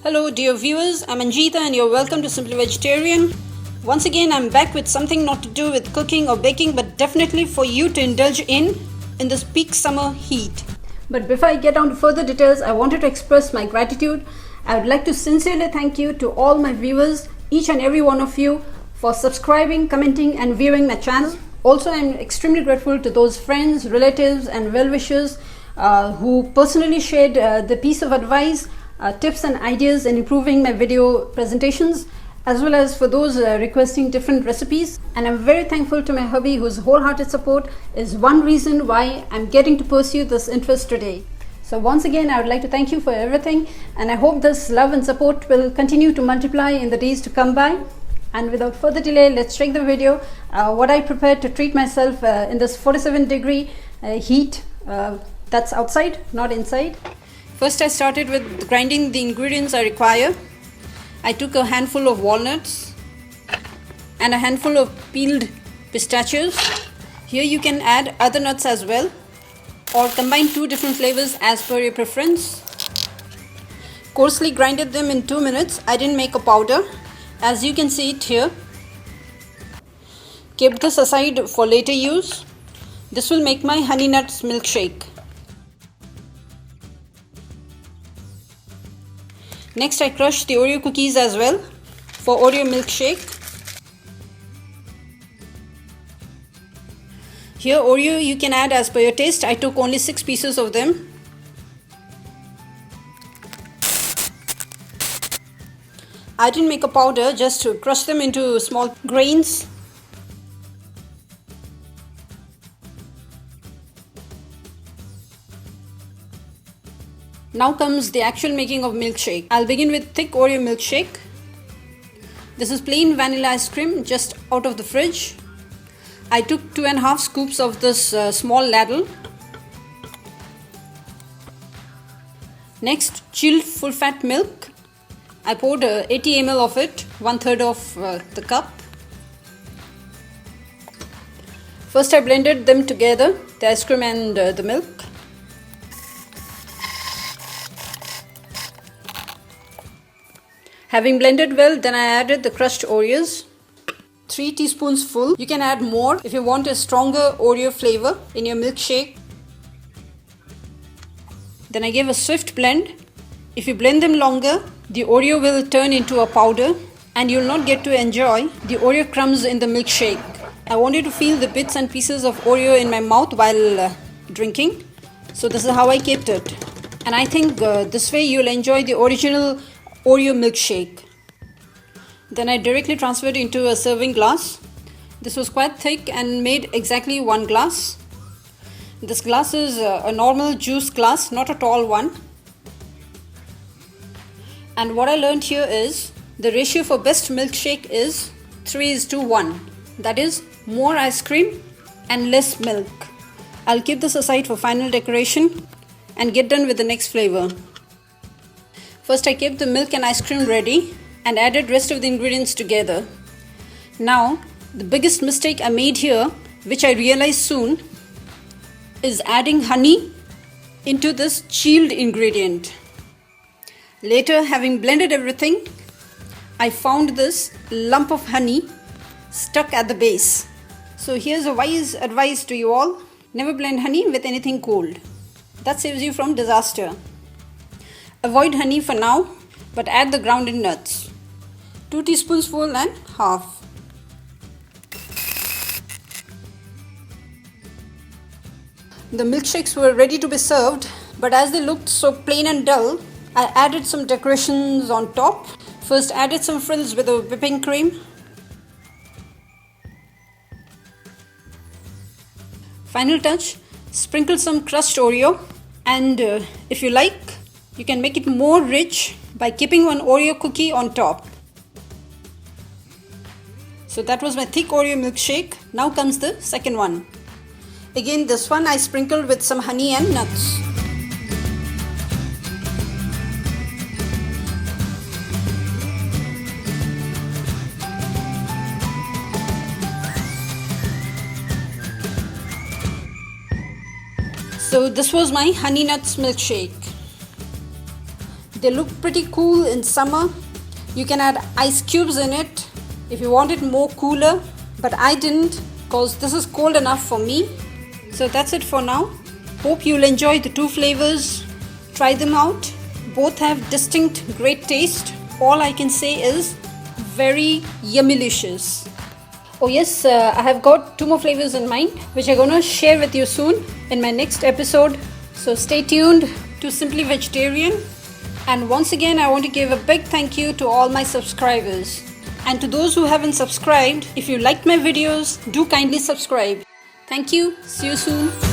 Hello dear viewers, I'm Anjita and you're welcome to Simply Vegetarian. Once again I'm back with something not to do with cooking or baking but definitely for you to indulge in this peak summer heat. But before I get on to further details, I wanted to express my gratitude. I would like to sincerely thank you to all my viewers, each and every one of you, for subscribing, commenting and viewing my channel. Also, I'm extremely grateful to those friends, relatives and well-wishers who personally shared the piece of advice, tips and ideas in improving my video presentations, as well as for those requesting different recipes. And I'm very thankful to my hubby, whose wholehearted support is one reason why I'm getting to pursue this interest today. So once again, I would like to thank you for everything, and I hope this love and support will continue to multiply in the days to come by. And without further delay, let's check the video what I prepared to treat myself in this 47-degree heat that's outside, not inside. First I started with grinding the ingredients I require. I took a handful of walnuts and a handful of peeled pistachios. Here you can add other nuts as well, or combine two different flavors as per your preference. Coarsely grinded them in 2 minutes. I didn't make a powder, as you can see it here. Kept this aside for later use. This will make my honey nuts milkshake. Next I crushed the Oreo cookies as well for Oreo milkshake. Here Oreo you can add as per your taste. I took only 6 pieces of them. I didn't make a powder, just to crush them into small grains. Now comes the actual making of milkshake. I'll begin with thick Oreo milkshake. This is plain vanilla ice cream just out of the fridge. I took 2.5 scoops of this small ladle. Next, chilled full fat milk. I poured 80 ml of it, 1/3 of the cup. First I blended them together, the ice cream and the milk. Having blended well, then I added the crushed Oreos, 3 teaspoons full. You can add more if you want a stronger Oreo flavor in your milkshake. Then I gave a swift blend. If you blend them longer, the Oreo will turn into a powder and you'll not get to enjoy the Oreo crumbs in the milkshake. I wanted to feel the bits and pieces of Oreo in my mouth while drinking. So this is how I kept it. And I think this way you'll enjoy the original Oreo milkshake. Then I directly transferred into a serving glass. This was quite thick and made exactly 1 glass. This glass is a normal juice glass, not a tall one. And what I learned here is the ratio for best milkshake is 3:1. That is more ice cream and less milk. I'll keep this aside for final decoration and get done with the next flavor. First I kept the milk and ice cream ready and added rest of the ingredients together. Now the biggest mistake I made here, which I realized soon, is adding honey into this chilled ingredient. Later, having blended everything, I found this lump of honey stuck at the base. So here's a wise advice to you all. Never blend honey with anything cold. That saves you from disaster. Avoid honey for now, but add the grounded nuts. 2 teaspoons full and half. The milkshakes were ready to be served, but as they looked so plain and dull, I added some decorations on top. First added some frills with a whipping cream. Final touch, sprinkle some crushed Oreo, and if you like, you can make it more rich by keeping 1 Oreo cookie on top. So that was my thick Oreo milkshake. Now comes the second one. Again, this one I sprinkled with some honey and nuts. So this was my honey nuts milkshake. They look pretty cool in summer. You can add ice cubes in it if you want it more cooler, but I didn't because this is cold enough for me. So that's it for now. Hope you'll enjoy the two flavors. Try them out. Both have distinct great taste. All I can say is very yummylicious. Oh yes, I have got two more flavors in mind which I'm gonna share with you soon in my next episode. So stay tuned to Simply Vegetarian. And once again, I want to give a big thank you to all my subscribers. And to those who haven't subscribed, if you liked my videos, do kindly subscribe. Thank you. See you soon.